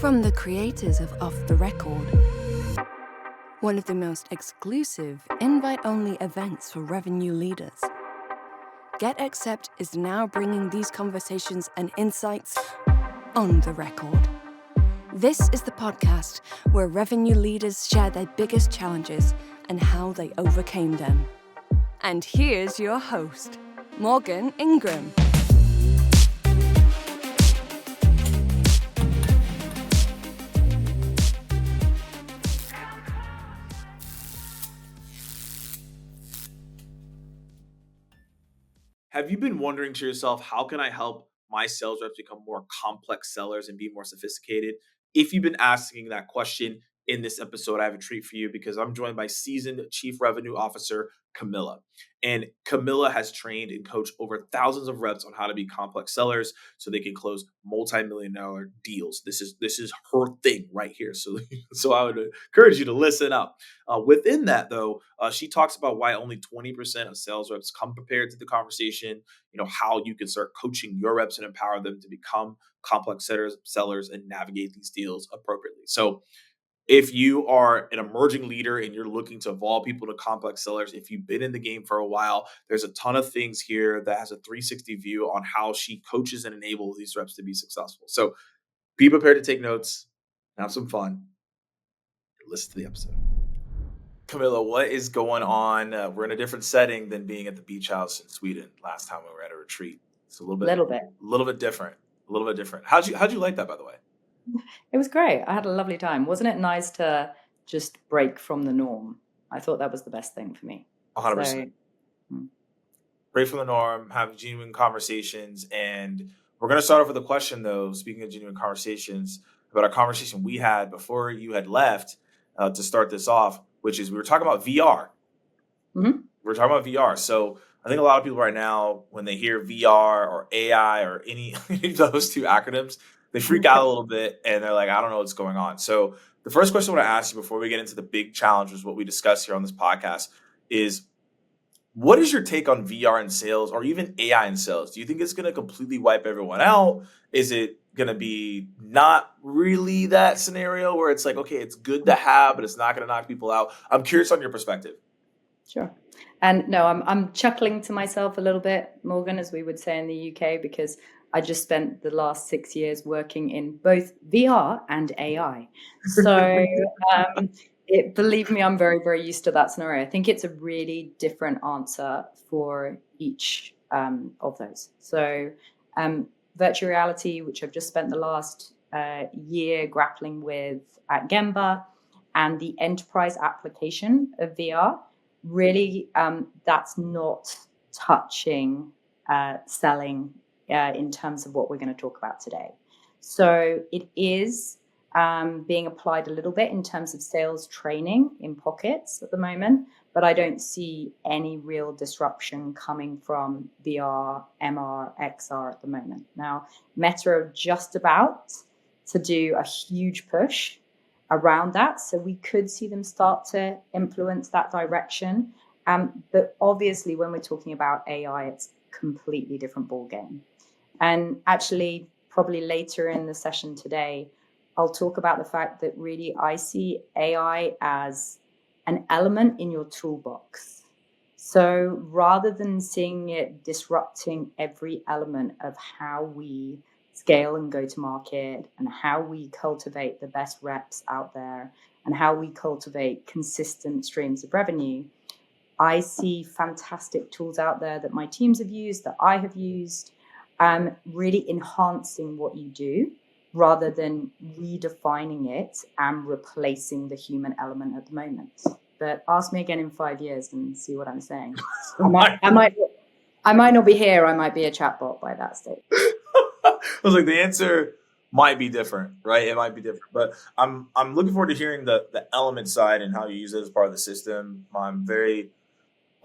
From the creators of Off the Record, one of the most exclusive, invite-only events for revenue leaders, GetAccept is now bringing these conversations and insights on the record. This is the podcast where revenue leaders share their biggest challenges and how they overcame them. And here's your host, Morgan Ingram. Have you been wondering to yourself, how can I help my sales reps become more complex sellers and be more sophisticated? If you've been asking that question in this episode, I have a treat for you because I'm joined by seasoned Chief Revenue Officer Camilla. And Camilla has trained and coached over thousands of reps on how to be complex sellers so they can close multi-million-dollar deals. This is her thing right here. So I would encourage you to listen up. Within that, though, she talks about why only 20% of sales reps come prepared to the conversation, how you can start coaching your reps and empower them to become complex sellers and navigate these deals appropriately. So if you are an emerging leader and you're looking to evolve people to complex sellers, if you've been in the game for a while, there's a ton of things here that has a 360 view on how she coaches and enables these reps to be successful. So be prepared to take notes, have some fun, listen to the episode. Camilla, what is going on? We're in a different setting than being at the beach house in Sweden last time we were at a retreat. It's a little bit different. How'd you like that, by the way? It was great. I had a lovely time. Wasn't it nice to just break from the norm? I thought that was the best thing for me. 100%. Break from the norm, have genuine conversations. And we're going to start off with a question, though, speaking of genuine conversations, about a conversation we had before you had left to start this off, which is we were talking about VR. Mm-hmm. We're talking about VR. So I think a lot of people right now, when they hear VR or AI or any of those two acronyms, they freak out a little bit and they're like, I don't know what's going on. So the first question I want to ask you before we get into the big challenges, what we discuss here on this podcast, is what is your take on VR in sales or even AI in sales? Do you think it's going to completely wipe everyone out? Is it going to be not really that scenario where it's like, okay, it's good to have, but it's not going to knock people out? I'm curious on your perspective. Sure. And no, I'm chuckling to myself a little bit, Morgan, as we would say in the UK, because I just spent the last 6 years working in both VR and AI. So believe me, I'm very, very used to that scenario. I think it's a really different answer for each of those. So virtual reality, which I've just spent the last year grappling with at Gemba, and the enterprise application of VR, really that's not touching selling in terms of what we're going to talk about today. So it is being applied a little bit in terms of sales training in pockets at the moment, but I don't see any real disruption coming from VR, MR, XR at the moment. Now, Meta are just about to do a huge push around that, so we could see them start to influence that direction. But obviously, when we're talking about AI, it's a completely different ballgame. And actually, probably later in the session today, I'll talk about the fact that really I see AI as an element in your toolbox. So rather than seeing it disrupting every element of how we scale and go to market and how we cultivate the best reps out there and how we cultivate consistent streams of revenue, I see fantastic tools out there that my teams have used, that I have used, really enhancing what you do rather than redefining it and replacing the human element at the moment. But ask me again in 5 years and see what I'm saying. I might not be here. I might be a chatbot by that stage. I was like, the answer might be different, right? It might be different, but I'm looking forward to hearing the element side and how you use it as part of the system. I'm very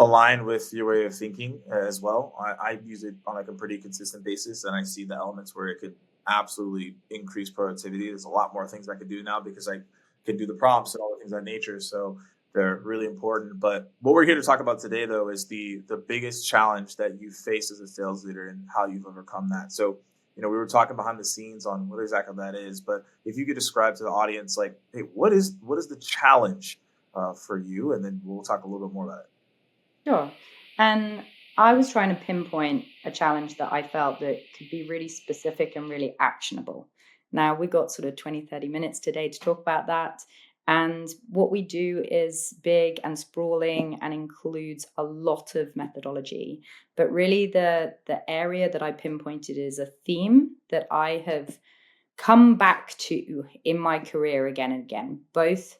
aligned with your way of thinking as well. I use it on like a pretty consistent basis, and I see the elements where it could absolutely increase productivity. There's a lot more things I could do now because I can do the prompts and all the things of that nature. So they're really important. But what we're here to talk about today, though, is the biggest challenge that you face as a sales leader and how you've overcome that. So we were talking behind the scenes on what exactly that is, but if you could describe to the audience, like, hey, what is the challenge for you, and then we'll talk a little bit more about it. Sure. And I was trying to pinpoint a challenge that I felt that could be really specific and really actionable. Now, we got sort of 20, 30 minutes today to talk about that. And what we do is big and sprawling and includes a lot of methodology. But really, the area that I pinpointed is a theme that I have come back to in my career again and again, both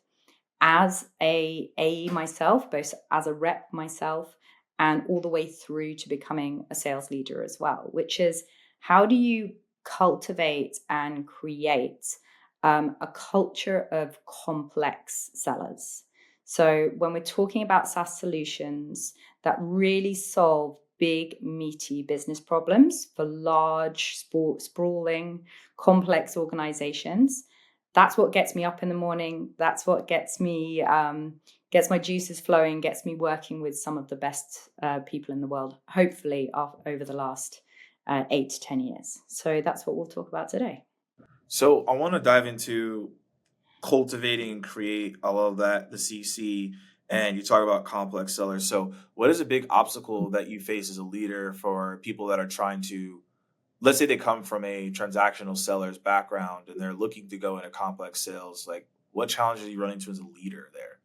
as a AE myself, both as a rep myself, and all the way through to becoming a sales leader as well, which is how do you cultivate and create a culture of complex sellers? So when we're talking about SaaS solutions that really solve big, meaty business problems for large, sprawling, complex organizations, that's what gets me up in the morning. That's what gets me gets my juices flowing, gets me working with some of the best people in the world, hopefully over the last 8 to 10 years. So that's what we'll talk about today. So I want to dive into cultivating and create all of that, the CC, and you talk about complex sellers. So what is a big obstacle that you face as a leader for people that are trying to, let's say they come from a transactional seller's background and they're looking to go into complex sales? Like, what challenges are you running into as a leader there?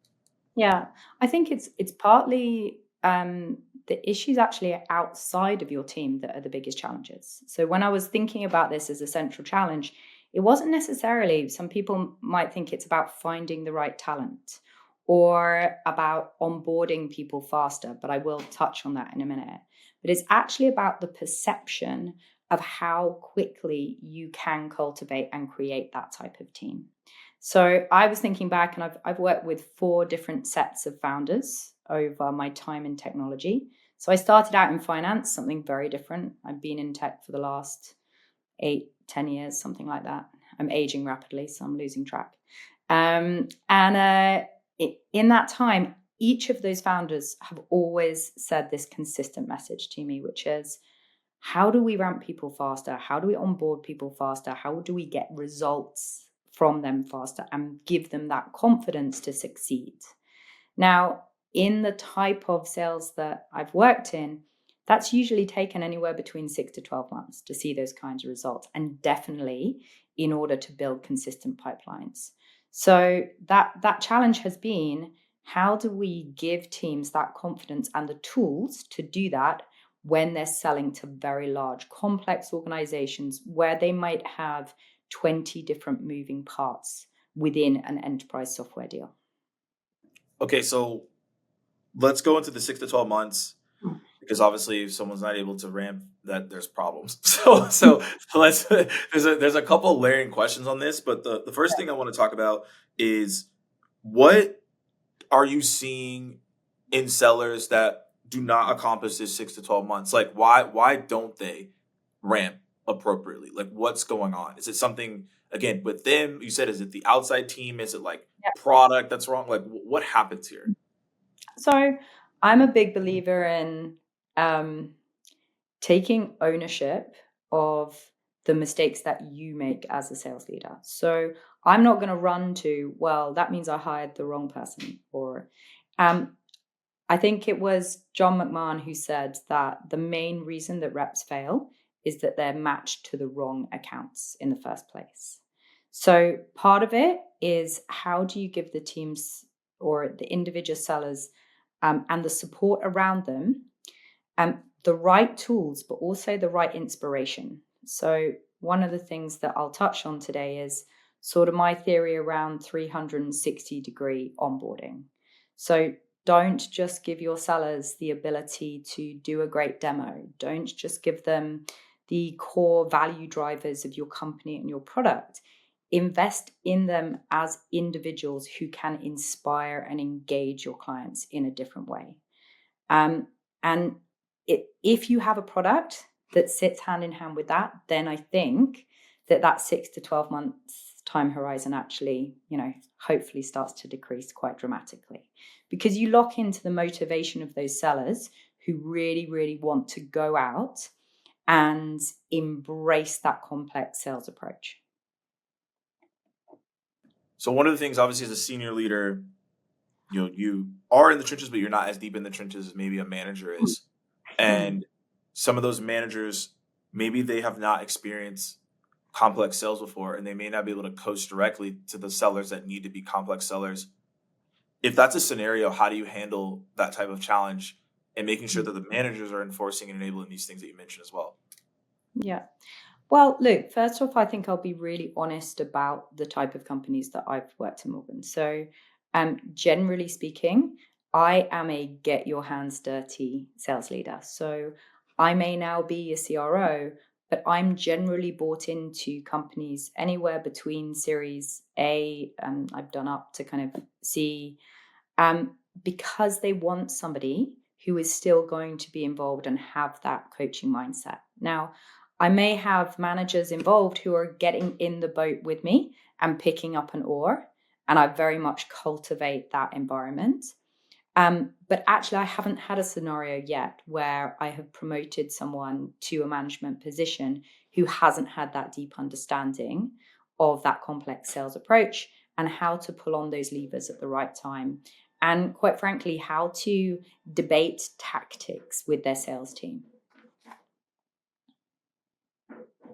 Yeah, I think it's partly the issues actually outside of your team that are the biggest challenges. So when I was thinking about this as a central challenge, it wasn't necessarily, some people might think it's about finding the right talent or about onboarding people faster, but I will touch on that in a minute. But it's actually about the perception of how quickly you can cultivate and create that type of team. So I was thinking back, and I've worked with 4 different sets of founders over my time in technology. So I started out in finance, something very different. I've been in tech for the last 8, 10 years, something like that. I'm aging rapidly, so I'm losing track. In that time, each of those founders have always said this consistent message to me, which is, how do we ramp people faster? How do we onboard people faster? How do we get results from them faster and give them that confidence to succeed? Now, in the type of sales that I've worked in, that's usually taken anywhere between 6 to 12 months to see those kinds of results, and definitely in order to build consistent pipelines. So that challenge has been, how do we give teams that confidence and the tools to do that when they're selling to very large, complex organizations where they might have 20 different moving parts within an enterprise software deal? Okay, so let's go into the 6 to 12 months, because obviously if someone's not able to ramp, that there's problems. So let's there's a couple layering questions on this, but the first thing I want to talk about is, what are you seeing in sellers that do not accomplish this 6 to 12 months? Like, why don't they ramp appropriately? Like, what's going on? Is it something, again, with them? You said, is it the outside team? Is it like product that's wrong? Like, what happens here? So I'm a big believer in um, taking ownership of the mistakes that you make as a sales leader. So I'm not going to run to, well, that means I hired the wrong person. Or I think it was John McMahon who said that the main reason that reps fail is that they're matched to the wrong accounts in the first place. So part of it is, how do you give the teams or the individual sellers and the support around them the right tools, but also the right inspiration. So one of the things that I'll touch on today is sort of my theory around 360-degree onboarding. So don't just give your sellers the ability to do a great demo. Don't just give them the core value drivers of your company and your product. Invest in them as individuals who can inspire and engage your clients in a different way. And if you have a product that sits hand in hand with that, then I think that 6 to 12 months time horizon actually, hopefully starts to decrease quite dramatically, because you lock into the motivation of those sellers who really, really want to go out and embrace that complex sales approach. So one of the things, obviously, as a senior leader, you are in the trenches, but you're not as deep in the trenches as maybe a manager is. And some of those managers, maybe they have not experienced complex sales before, and they may not be able to coach directly to the sellers that need to be complex sellers. If that's a scenario, how do you handle that type of challenge and making sure that the managers are enforcing and enabling these things that you mentioned as well? Yeah. Well, look, first off, I think I'll be really honest about the type of companies that I've worked in, Morgan. So, generally speaking, I am a get your hands dirty sales leader. So, I may now be a CRO, but I'm generally bought into companies anywhere between Series A, and I've done up to kind of C, because they want somebody who is still going to be involved and have that coaching mindset. Now, I may have managers involved who are getting in the boat with me and picking up an oar, and I very much cultivate that environment. But actually, I haven't had a scenario yet where I have promoted someone to a management position who hasn't had that deep understanding of that complex sales approach and how to pull on those levers at the right time. And quite frankly, how to debate tactics with their sales team.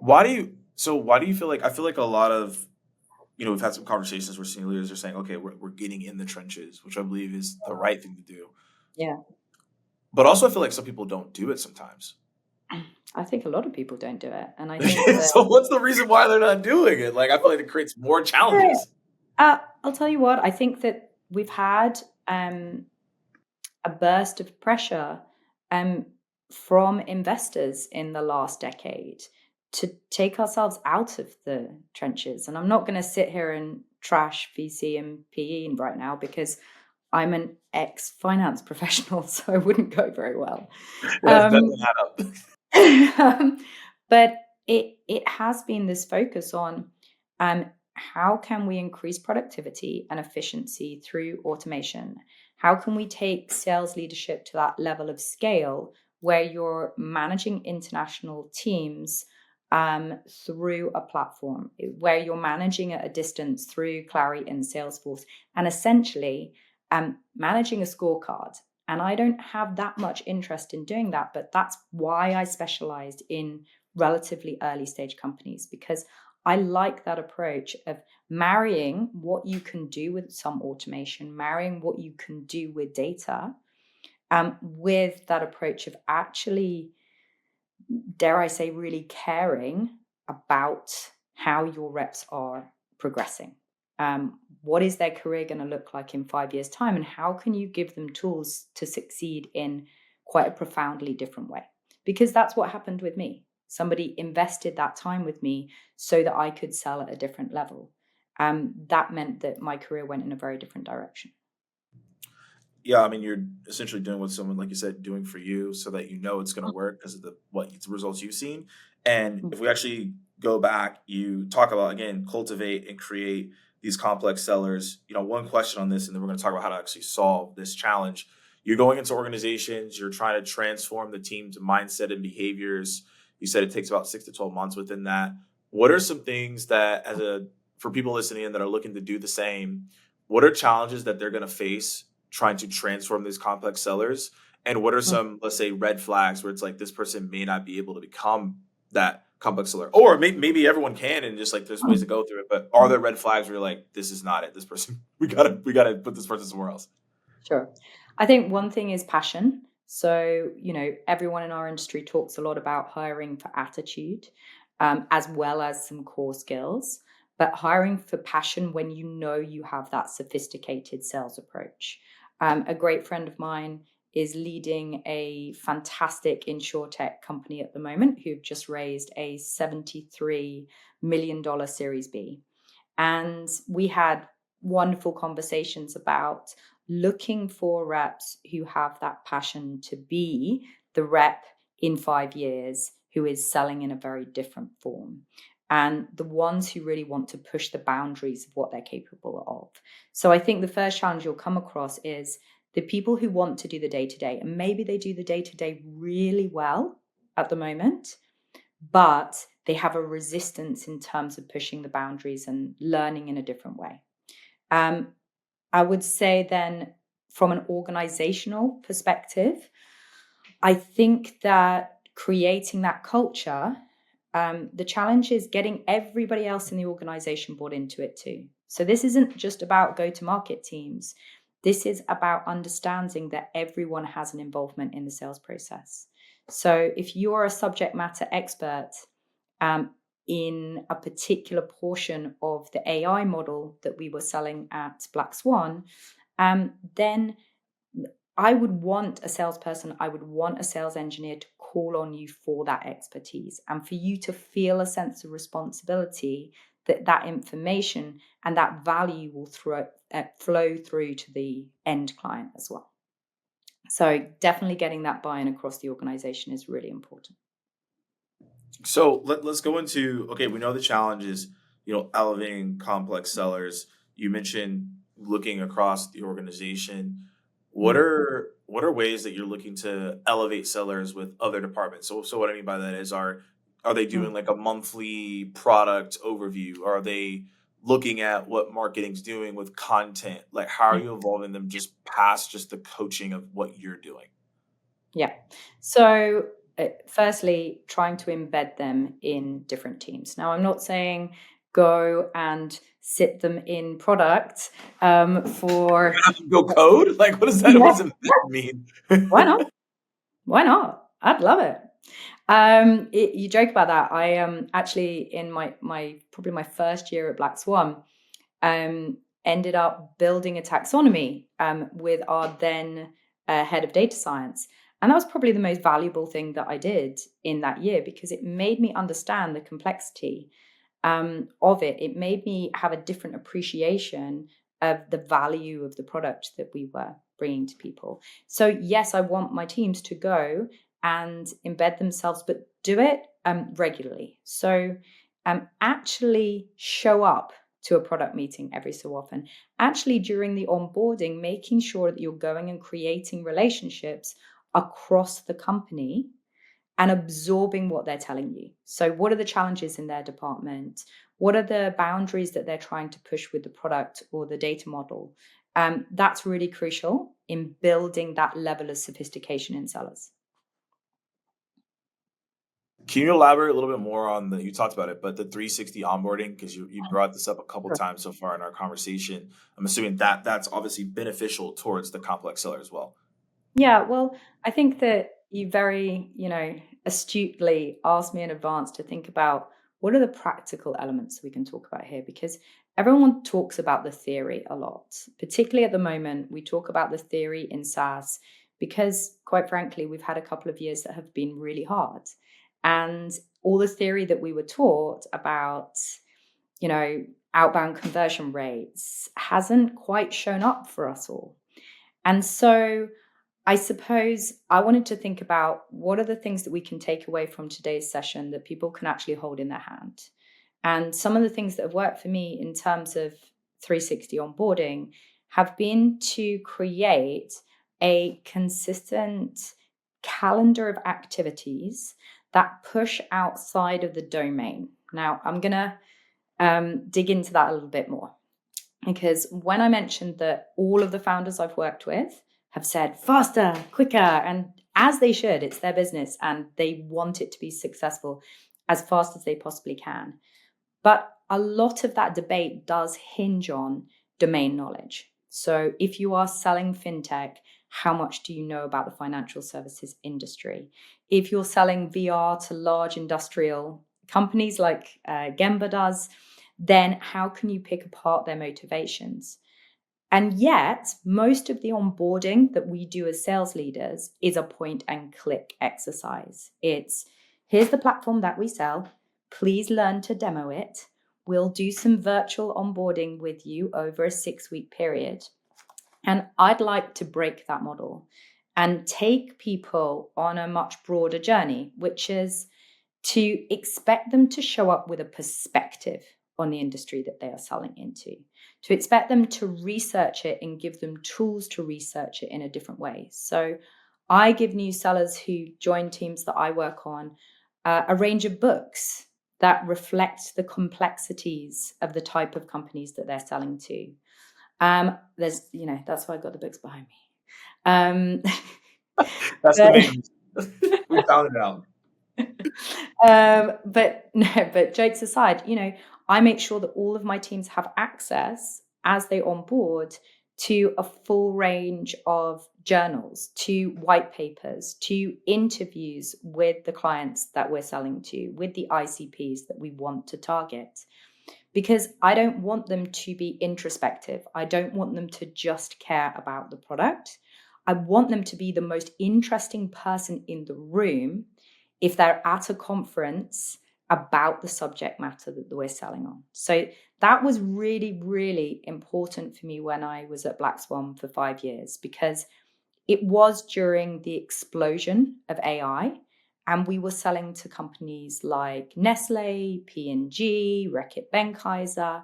Why do you feel like, I feel like a lot of, we've had some conversations where senior leaders are saying, okay, we're getting in the trenches, which I believe is the right thing to do. Yeah. But also I feel like some people don't do it sometimes. I think a lot of people don't do it. And I think that, So what's the reason why they're not doing it? Like, I feel like it creates more challenges. I'll tell you what, I think that we've had a burst of pressure from investors in the last decade to take ourselves out of the trenches. And I'm not going to sit here and trash VC and PE right now because I'm an ex-finance professional, so it wouldn't go very well. That doesn't add up. But it has been this focus on how can we increase productivity and efficiency through automation? How can we take sales leadership to that level of scale where you're managing international teams through a platform, where you're managing at a distance through Clary and Salesforce, and essentially managing a scorecard? And I don't have that much interest in doing that, but that's why I specialized in relatively early stage companies, because I like that approach of marrying what you can do with some automation, marrying what you can do with data, with that approach of actually, dare I say, really caring about how your reps are progressing. What is their career going to look like in 5 years' time? And how can you give them tools to succeed in quite a profoundly different way? Because that's what happened with me. Somebody invested that time with me so that I could sell at a different level. That meant that my career went in a very different direction. Yeah, I mean, you're essentially doing what someone, like you said, doing for you so that it's going to work because of the results you've seen. And if we actually go back, you talk about, again, cultivate and create these complex sellers. One question on this, and then we're going to talk about how to actually solve this challenge. You're going into organizations, you're trying to transform the team's mindset and behaviors. You said it takes about 6 to 12 months within that. What are some things that, for people listening in that are looking to do the same, what are challenges that they're going to face trying to transform these complex sellers? And what are some, let's say, red flags where it's like this person may not be able to become that complex seller? Or maybe everyone can, and just like there's ways to go through it. But are there red flags where you're like, this is not it? This person, we gotta put this person somewhere else. Sure. I think one thing is passion. So, everyone in our industry talks a lot about hiring for attitude, as well as some core skills, but hiring for passion when you have that sophisticated sales approach. A great friend of mine is leading a fantastic insurtech company at the moment who've just raised a $73 million Series B. And we had wonderful conversations about looking for reps who have that passion to be the rep in 5 years who is selling in a very different form, and the ones who really want to push the boundaries of what they're capable of. So I think the first challenge you'll come across is the people who want to do the day-to-day, and maybe they do the day-to-day really well at the moment, but they have a resistance in terms of pushing the boundaries and learning in a different way. I would say then, from an organizational perspective, I think that creating that culture, the challenge is getting everybody else in the organization bought into it too. So this isn't just about go-to-market teams. This is about understanding that everyone has an involvement in the sales process. So if you're a subject matter expert in a particular portion of the AI model that we were selling at Black Swan, then I would want a salesperson, I would want a sales engineer to call on you for that expertise and for you to feel a sense of responsibility that that information and that value will flow through to the end client as well. So definitely getting that buy-in across the organization is really important. So let's go into, okay, we know the challenge is, elevating complex sellers. You mentioned looking across the organization. What are ways that you're looking to elevate sellers with other departments? So what I mean by that is, are they doing like a monthly product overview? Are they looking at what marketing's doing with content? Like, how are you involving them just past just the coaching of what you're doing? Yeah. So, firstly, trying to embed them in different teams. Now, I'm not saying go and sit them in product for. Go code? Like, what does that? What does it mean? Why not? Why not? I'd love it. You joke about that. I actually, in my probably my first year at Black Swan, ended up building a taxonomy with our then head of data science. And that was probably the most valuable thing that I did in that year, because it made me understand the complexity of it. It made me have a different appreciation of the value of the product that we were bringing to people. So yes, I want my teams to go and embed themselves, but do it regularly. So actually show up to a product meeting every so often. Actually, during the onboarding, making sure that you're going and creating relationships across the company and absorbing what they're telling you. So what are the challenges in their department? What are the boundaries that they're trying to push with the product or the data model? That's really crucial in building that level of sophistication in sellers. Can you elaborate a little bit more on you talked about it, but the 360 onboarding, because you brought this up a couple times so far in our conversation. I'm assuming that that's obviously beneficial towards the complex seller as well. Yeah, well, I think that you very, astutely asked me in advance to think about what are the practical elements we can talk about here, because everyone talks about the theory a lot. Particularly at the moment, we talk about the theory in SaaS because, quite frankly, we've had a couple of years that have been really hard. And all the theory that we were taught about, outbound conversion rates hasn't quite shown up for us all. And so I suppose I wanted to think about what are the things that we can take away from today's session that people can actually hold in their hand. And some of the things that have worked for me in terms of 360 onboarding have been to create a consistent calendar of activities that push outside of the domain. Now, I'm going to dig into that a little bit more, because when I mentioned that all of the founders I've worked with have said faster, quicker, and as they should, it's their business and they want it to be successful as fast as they possibly can. But a lot of that debate does hinge on domain knowledge. So if you are selling fintech, how much do you know about the financial services industry? If you're selling VR to large industrial companies like Gemba does, then how can you pick apart their motivations? And yet, most of the onboarding that we do as sales leaders is a point and click exercise. It's here's the platform that we sell. Please learn to demo it. We'll do some virtual onboarding with you over a 6-week period. And I'd like to break that model and take people on a much broader journey, which is to expect them to show up with a perspective on the industry that they are selling into, to expect them to research it and give them tools to research it in a different way. So I give new sellers who join teams that I work on a range of books that reflect the complexities of the type of companies that they're selling to. There's, that's why I got the books behind me. That's the But main reason. We found it out. but jokes aside, I make sure that all of my teams have access as they onboard to a full range of journals, to white papers, to interviews with the clients that we're selling to, with the ICPs that we want to target. Because I don't want them to be introspective. I don't want them to just care about the product. I want them to be the most interesting person in the room if they're at a conference about the subject matter that we're selling on. So that was really, really important for me when I was at Black Swan for 5 years, because it was during the explosion of AI, and we were selling to companies like Nestle, P&G, Reckitt Benckiser,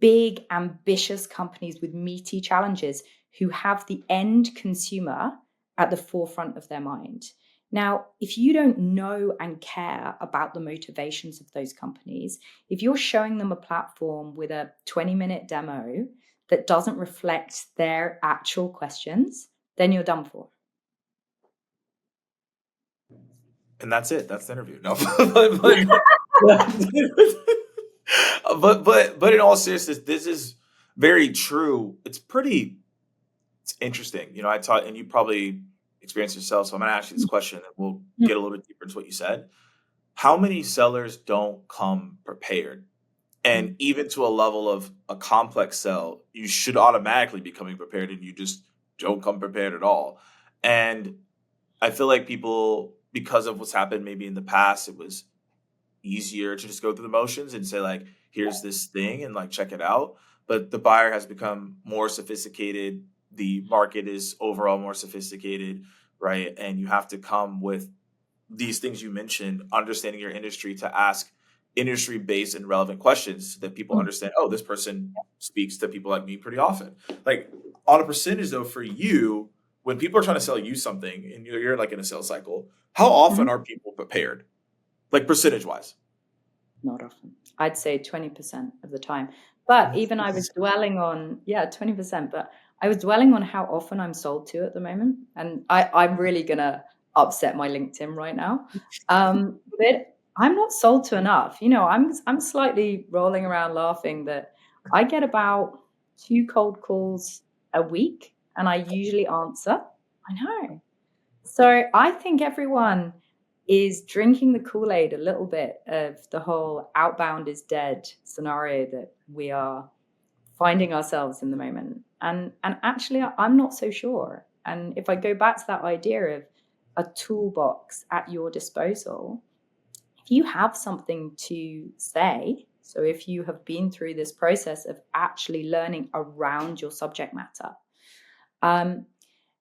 big, ambitious companies with meaty challenges who have the end consumer at the forefront of their mind. Now, if you don't know and care about the motivations of those companies, if you're showing them a platform with a 20-minute demo that doesn't reflect their actual questions, then you're done for. And that's it. That's the interview. No, but in all seriousness, this is very true. It's interesting. I taught, and you probably experienced yourself. So I'm going to ask you this question, and we'll get a little bit deeper into what you said. How many sellers don't come prepared? And even to a level of a complex sell, you should automatically be coming prepared, and you just don't come prepared at all. And I feel like people, because of what's happened maybe in the past, it was easier to just go through the motions and say, like, here's this thing and like check it out. But the buyer has become more sophisticated. The market is overall more sophisticated, right? And you have to come with these things you mentioned, understanding your industry, to ask industry-based and relevant questions so that people understand, oh, this person speaks to people like me pretty often. Like, on a percentage though, for you, when people are trying to sell you something and you're like in a sales cycle, how often are people prepared? Like percentage-wise? Not often. I'd say 20% of the time. But even I was dwelling on, 20%, but I was dwelling on how often I'm sold to at the moment. And I'm really going to upset my LinkedIn right now. But I'm not sold to enough. I'm slightly rolling around laughing that I get about 2 cold calls a week, and I usually answer. I know. So I think everyone is drinking the Kool-Aid a little bit of the whole outbound is dead scenario that we are finding ourselves in the moment. And actually, I'm not so sure. And if I go back to that idea of a toolbox at your disposal, if you have something to say, so if you have been through this process of actually learning around your subject matter,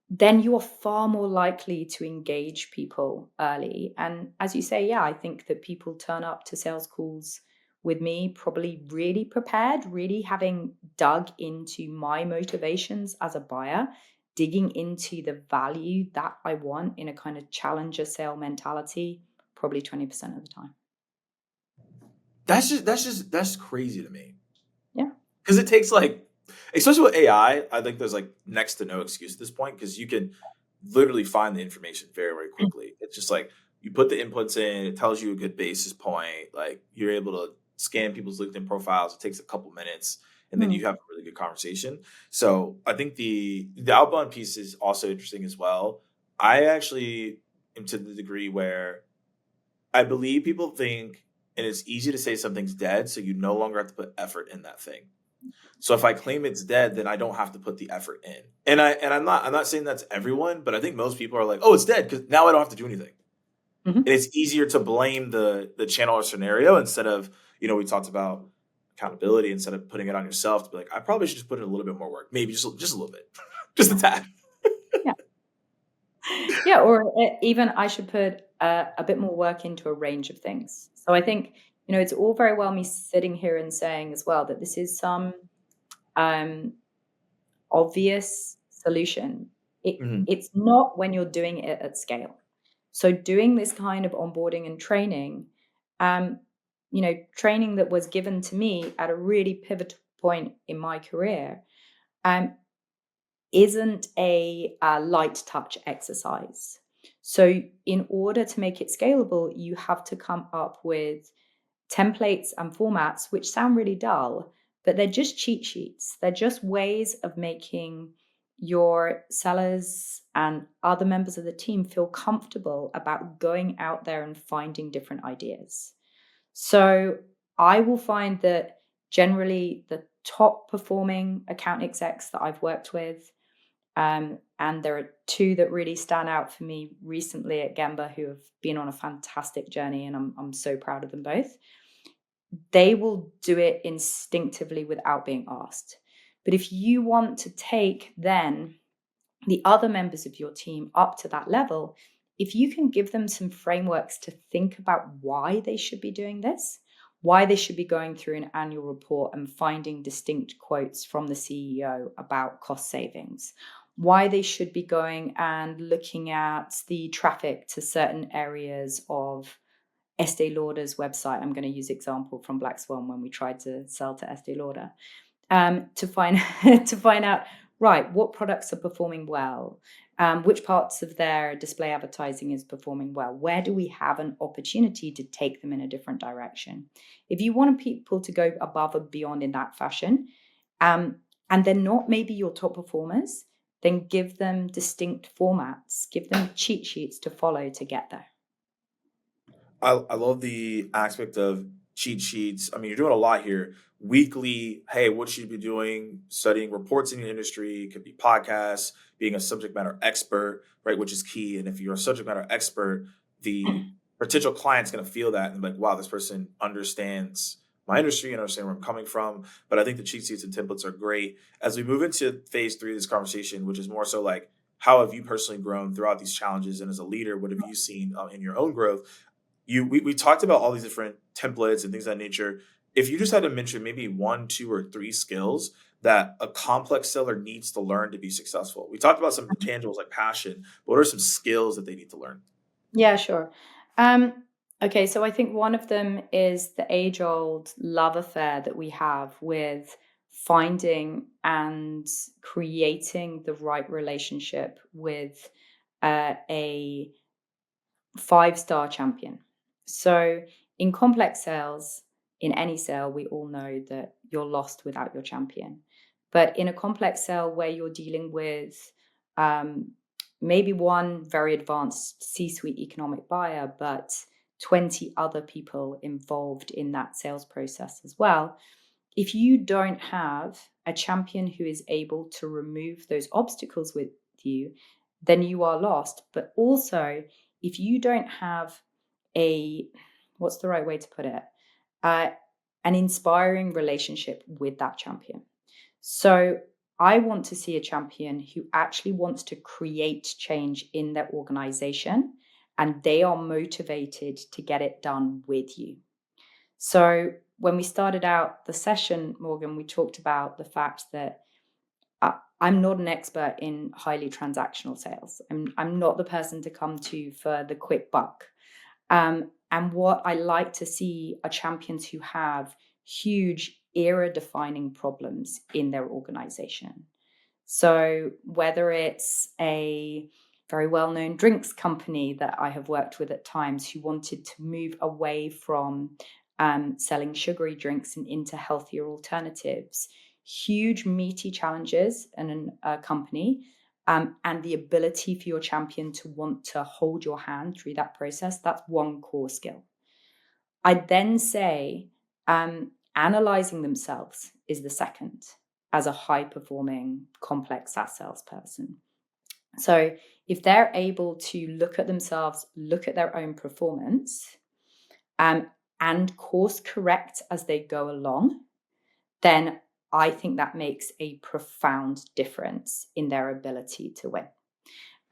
then you are far more likely to engage people early. And as you say, I think that people turn up to sales calls with me probably really prepared, really having dug into my motivations as a buyer, digging into the value that I want in a kind of challenger sale mentality, probably 20% of the time. That's crazy to me. Yeah. Because it takes, like, especially with AI, I think there's like next to no excuse at this point, because you can literally find the information very, very quickly. It's just like you put the inputs in, it tells you a good basis point. Like, you're able to scan people's LinkedIn profiles. It takes a couple minutes, and then you have a really good conversation. So I think the outbound piece is also interesting as well. I actually am to the degree where I believe people think, and it's easy to say something's dead, so you no longer have to put effort in that thing. So if I claim it's dead, then I don't have to put the effort in. And I'm not saying that's everyone, but I think most people are like, oh, it's dead because now I don't have to do anything. And it's easier to blame the channel or scenario instead of, we talked about accountability, instead of putting it on yourself to be like, I probably should just put in a little bit more work, maybe just a little bit, just a tad. Yeah, or even I should put a bit more work into a range of things. So I think, it's all very well me sitting here and saying as well that this is some obvious solution. It's not when you're doing it at scale. So doing this kind of onboarding and training, training that was given to me at a really pivotal point in my career, isn't a light touch exercise. So in order to make it scalable, you have to come up with templates and formats which sound really dull, but they're just cheat sheets. They're just ways of making your sellers and other members of the team feel comfortable about going out there and finding different ideas. So I will find that generally the top performing account execs that I've worked with, and there are two that really stand out for me recently at Gemba who have been on a fantastic journey, and I'm so proud of them both. They will do it instinctively without being asked. But if you want to take then the other members of your team up to that level, if you can give them some frameworks to think about why they should be doing this, why they should be going through an annual report and finding distinct quotes from the CEO about cost savings, why they should be going and looking at the traffic to certain areas of Estee Lauder's website. I'm going to use example from Black Swan when we tried to sell to Estee Lauder, to find to find out, right, what products are performing well, which parts of their display advertising is performing well, where do we have an opportunity to take them in a different direction. If you want people to go above and beyond in that fashion, and they're not maybe your top performers, then give them distinct formats, give them cheat sheets to follow to get there. I love the aspect of cheat sheets. I mean, you're doing a lot here. Weekly, hey, what should you be doing? Studying reports in your industry. It could be podcasts, being a subject matter expert, right, which is key. And if you're a subject matter expert, the potential client's going to feel that and be like, wow, this person understands my industry and understand where I'm coming from. But I think the cheat sheets and templates are great. As we move into phase 3 of this conversation, which is more so like, how have you personally grown throughout these challenges? And as a leader, what have you seen in your own growth? We talked about all these different templates and things of that nature. If you just had to mention maybe 1, 2, or 3 skills that a complex seller needs to learn to be successful. We talked about some tangibles like passion, but what are some skills that they need to learn? Yeah, sure. Okay, so I think one of them is the age-old love affair that we have with finding and creating the right relationship with a 5-star champion. So in complex sales, in any sale, we all know that you're lost without your champion. But in a complex sale where you're dealing with maybe one very advanced C-suite economic buyer, but 20 other people involved in that sales process as well, if you don't have a champion who is able to remove those obstacles with you, then you are lost. But also, if you don't have what's the right way to put it? An inspiring relationship with that champion. So I want to see a champion who actually wants to create change in their organization, and they are motivated to get it done with you. So when we started out the session, Morgan, we talked about the fact that I'm not an expert in highly transactional sales. I'm not the person to come to for the quick buck. And what I like to see are champions who have huge era-defining problems in their organization. So whether it's a very well-known drinks company that I have worked with at times who wanted to move away from selling sugary drinks and into healthier alternatives, huge meaty challenges in a company, and the ability for your champion to want to hold your hand through that process, that's one core skill. I'd then say analyzing themselves is the second, as a high-performing, complex SaaS salesperson. So if they're able to look at themselves, look at their own performance, and course correct as they go along, then I think that makes a profound difference in their ability to win.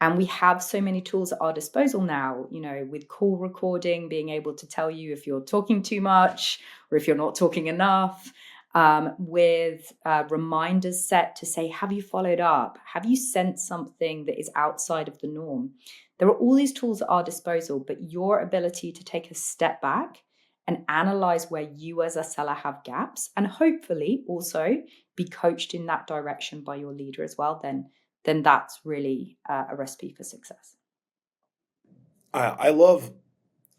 And we have so many tools at our disposal now, with call recording, being able to tell you if you're talking too much or if you're not talking enough, with reminders set to say, have you followed up? Have you sent something that is outside of the norm? There are all these tools at our disposal, but your ability to take a step back and analyze where you as a seller have gaps, and hopefully also be coached in that direction by your leader as well, then that's really a recipe for success. I love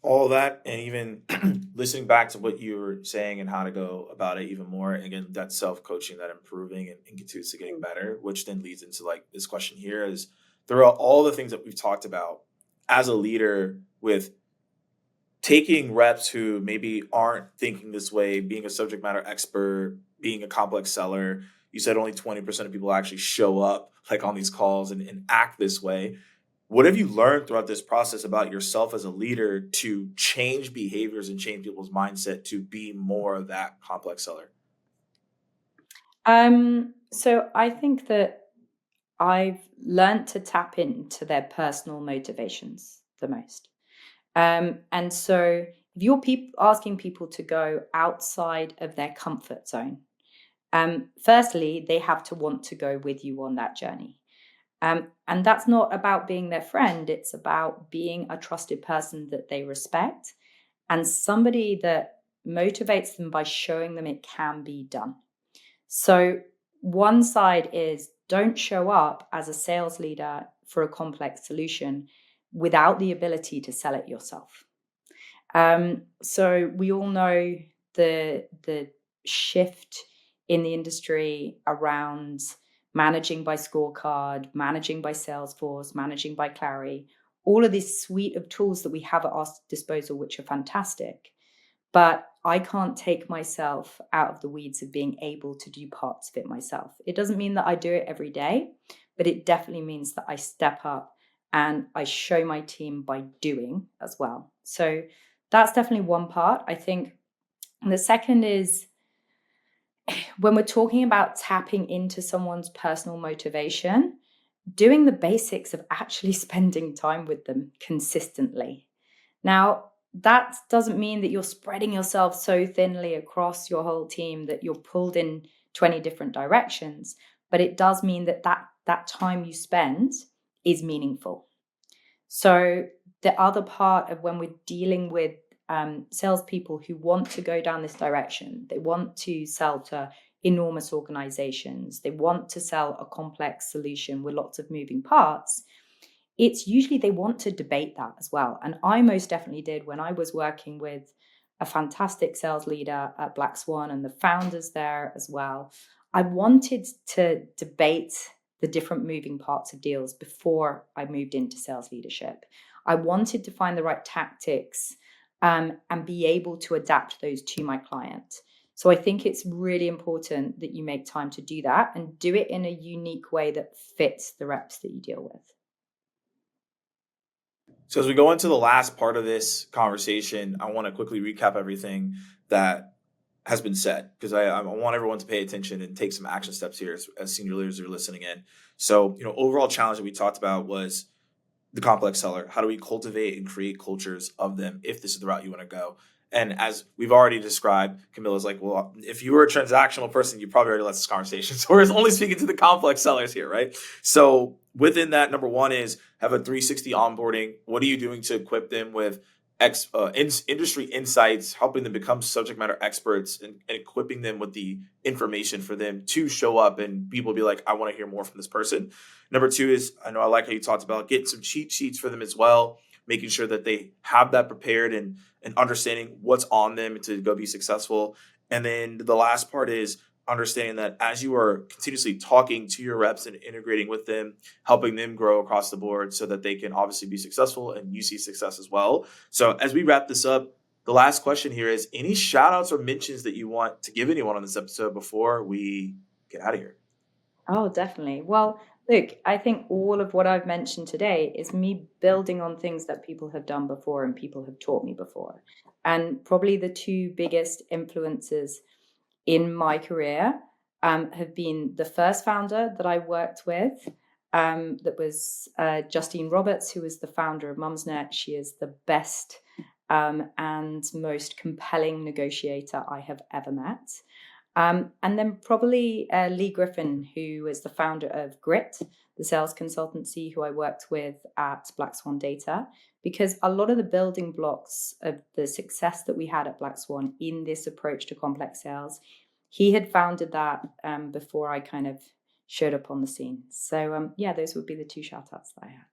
all that, and even listening back to what you were saying and how to go about it even more. Again, that self-coaching, that improving and continuously getting better, which then leads into like this question here is throughout all the things that we've talked about as a leader with taking reps who maybe aren't thinking this way, being a subject matter expert, being a complex seller. You said only 20% of people actually show up like on these calls and act this way. What have you learned throughout this process about yourself as a leader to change behaviors and change people's mindset to be more of that complex seller? So I think that I've learned to tap into their personal motivations the most. And so if you're asking people to go outside of their comfort zone, firstly, they have to want to go with you on that journey. And that's not about being their friend. It's about being a trusted person that they respect and somebody that motivates them by showing them it can be done. So one side is don't show up as a sales leader for a complex solution without the ability to sell it yourself. So we all know the shift in the industry around managing by scorecard, managing by Salesforce, managing by Clary, all of this suite of tools that we have at our disposal, which are fantastic. But I can't take myself out of the weeds of being able to do parts of it myself. It doesn't mean that I do it every day, but it definitely means that I step up and I show my team by doing as well. So that's definitely one part. I think the second is when we're talking about tapping into someone's personal motivation, doing the basics of actually spending time with them consistently. Now, that doesn't mean that you're spreading yourself so thinly across your whole team that you're pulled in 20 different directions, but it does mean that time you spend is meaningful. So the other part of when we're dealing with salespeople who want to go down this direction, they want to sell to enormous organizations, they want to sell a complex solution with lots of moving parts, it's usually they want to debate that as well. And I most definitely did when I was working with a fantastic sales leader at Black Swan and the founders there as well. I wanted to debate the different moving parts of deals before I moved into sales leadership. I wanted to find the right tactics and be able to adapt those to my client. So I think it's really important that you make time to do that and do it in a unique way that fits the reps that you deal with. So as we go into the last part of this conversation, I want to quickly recap everything that has been said because I want everyone to pay attention and take some action steps here as senior leaders are listening in. So, overall challenge that we talked about was the complex seller. How do we cultivate and create cultures of them if this is the route you want to go? And as we've already described, Camilla's like, well, if you were a transactional person, you probably already left this conversation. So we're only speaking to the complex sellers here, right? So within that, number one is have a 360 onboarding. What are you doing to equip them with industry insights, helping them become subject matter experts and equipping them with the information for them to show up and people be like, I want to hear more from this person. Number two is, I know I like how you talked about getting some cheat sheets for them as well, making sure that they have that prepared and understanding what's on them to go be successful. And then the last part is understanding that as you are continuously talking to your reps and integrating with them, helping them grow across the board so that they can obviously be successful and you see success as well. So as we wrap this up, the last question here is any shout outs or mentions that you want to give anyone on this episode before we get out of here? Oh, definitely. Well, look, I think all of what I've mentioned today is me building on things that people have done before and people have taught me before. And probably the two biggest influences in my career have been the first founder that I worked with. That was Justine Roberts, who was the founder of Mumsnet. She is the best and most compelling negotiator I have ever met. And then probably Lee Griffin, who is the founder of Grit, the sales consultancy who I worked with at Black Swan Data, because a lot of the building blocks of the success that we had at Black Swan in this approach to complex sales, he had founded that before I kind of showed up on the scene. So yeah, those would be the two shout outs that I had.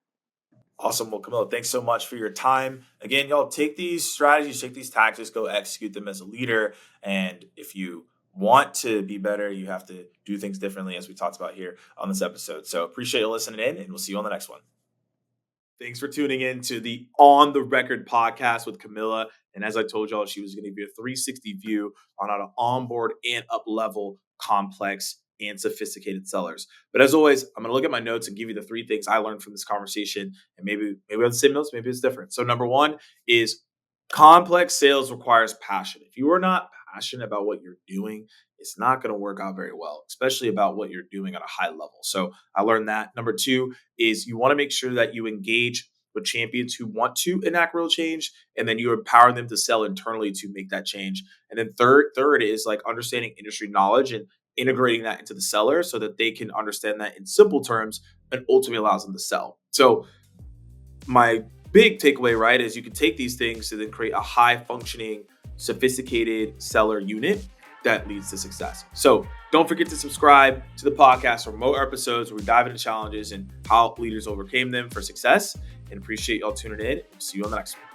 Awesome. Well, Camilla, thanks so much for your time. Again, y'all take these strategies, take these tactics, go execute them as a leader. And if you want to be better, you have to do things differently, as we talked about here on this episode. So appreciate you listening in, and we'll see you on the next one. Thanks for tuning in to the On the Record podcast with Camilla. And as I told y'all, she was going to give you a 360 view on how to onboard and up-level complex and sophisticated sellers. But as always, I'm going to look at my notes and give you the 3 things I learned from this conversation. And maybe we have the same notes, maybe it's different. So number 1 is complex sales requires passion. If you are not passionate about what you're doing, it's not going to work out very well, especially about what you're doing at a high level. So I learned that. Number 2 is you want to make sure that you engage with champions who want to enact real change, and then you empower them to sell internally to make that change. And then third is like understanding industry knowledge and integrating that into the seller so that they can understand that in simple terms and ultimately allows them to sell. So my big takeaway, right, is you can take these things to then create a high functioning, sophisticated seller unit that leads to success. So don't forget to subscribe to the podcast for more episodes where we dive into challenges and how leaders overcame them for success. And appreciate y'all tuning in. See you on the next one.